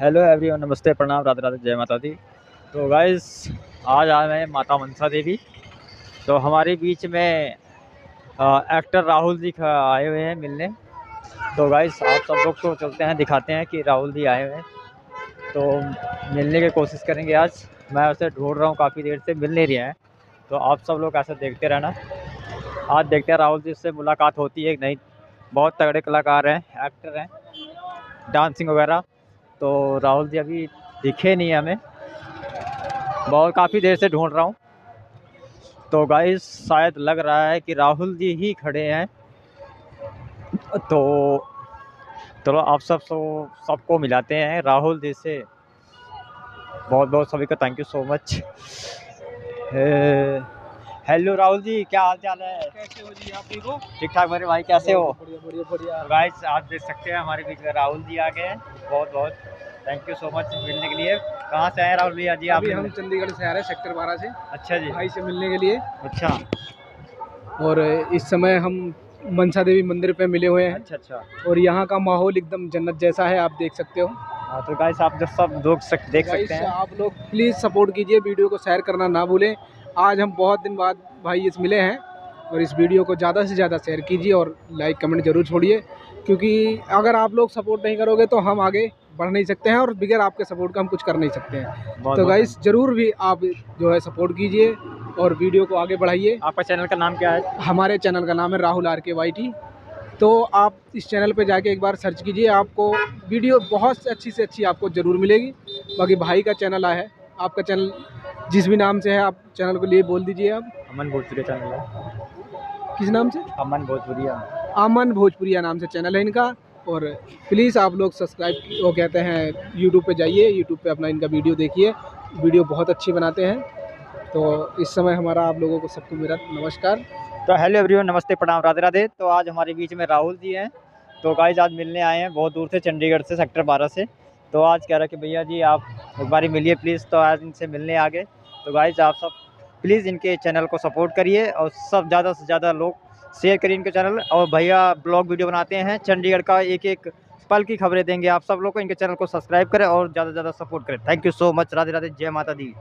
Hello everyone, नमस्ते, प्रणाम, राधे राधे, जय माता दी। तो गाइस, आज आए हैं माता मनसा देवी। तो हमारे बीच में एक्टर राहुल जी आए हुए हैं मिलने। तो गाइस, आप सब लोग को चलते हैं, दिखाते हैं कि राहुल जी आए हुए हैं। तो मिलने की कोशिश करेंगे आज। मैं उसे ढूंढ रहा हूँ, काफ़ी देर से मिल नहीं रहा है। तो आप सब लोग ऐसे देखते रहना। आज देखते हैं राहुल जी से मुलाकात होती है कि नहीं। बहुत तगड़े कलाकार हैं, एक्टर हैं, डांसिंग वगैरह। तो राहुल जी अभी दिखे नहीं हमें, बहुत काफ़ी देर से ढूंढ रहा हूँ। तो गाइस, शायद लग रहा है कि राहुल जी ही खड़े हैं। तो चलो आप सबको मिलाते हैं राहुल जी से। बहुत बहुत सभी का thank you so much. Hello Rahul ji, क्या हाल चाल है? कैसे हो जी? आप ठीक हो? ठीक ठाक मेरे भाई, कैसे हो? बढ़िया बढ़िया बढ़िया। गाइस, आप देख सकते हैं हमारे बीच में राहुल जी आ गए हैं। बहुत बहुत थैंक यू सो मच मिलने के लिए। कहाँ से आए राहुल भैया जी आप? अभी हम चंडीगढ़ से आ रहे हैं, सेक्टर 12 से। अच्छा जी। भाई से मिलने के लिए। अच्छा और इस समय हम मनसा देवी मंदिर पे मिले हुए हैं। अच्छा अच्छा। और यहाँ का माहौल एकदम जन्नत जैसा है, आप देख सकते हो। हाँ, तो गाइस आप जो सब लोग देख सकते हैं। आप लोग प्लीज़ सपोर्ट कीजिए, वीडियो को शेयर करना ना भूलें। आज हम बहुत दिन बाद भाई इस मिले हैं, और इस वीडियो को ज़्यादा से ज़्यादा शेयर कीजिए और लाइक कमेंट जरूर छोड़िए, क्योंकि अगर आप लोग सपोर्ट नहीं करोगे तो हम आगे बढ़ नहीं सकते हैं, और बगैर आपके सपोर्ट का हम कुछ कर नहीं सकते हैं। तो गाइस, ज़रूर भी आप जो है सपोर्ट कीजिए और वीडियो को आगे बढ़ाइए। आपका चैनल का नाम क्या है? हमारे चैनल का नाम है राहुल RKYT। तो आप इस चैनल पे जाके एक बार सर्च कीजिए, आपको वीडियो बहुत अच्छी से अच्छी आपको ज़रूर मिलेगी। बाकी भाई का चैनल है, आपका चैनल जिस भी नाम से है आप चैनल को लिए बोल दीजिए। आप अमन भोजपुरिया चैनल है। किस नाम से? अमन भोजपुरिया। अमन भोजपुरिया नाम से चैनल है इनका। और प्लीज़ आप लोग सब्सक्राइब, वो कहते हैं, यूट्यूब पे जाइए, यूट्यूब पे अपना इनका वीडियो देखिए। वीडियो बहुत अच्छी बनाते हैं। तो इस समय हमारा आप लोगों को सबको मेरा नमस्कार। तो हेलो एवरीवन, नमस्ते, प्रणाम, राधे राधे। तो आज हमारे बीच में राहुल जी हैं। तो गाइस, आज मिलने आए हैं बहुत दूर से, चंडीगढ़ से, सेक्टर 12 से। तो आज कह रहा कि भैया जी आप एक बार मिलिए प्लीज़। तो आज इनसे मिलने आ गए। तो गाइस, आप सब प्लीज़ इनके चैनल को सपोर्ट करिए और सब ज़्यादा से ज़्यादा लोग शेयर करिए इनके चैनल। और भैया ब्लॉग वीडियो बनाते हैं, चंडीगढ़ का एक एक पल की खबरें देंगे आप सब लोग को। इनके चैनल को सब्सक्राइब करें और ज़्यादा से ज़्यादा सपोर्ट करें। Thank you so much. Radhe Radhe, जय माता दी।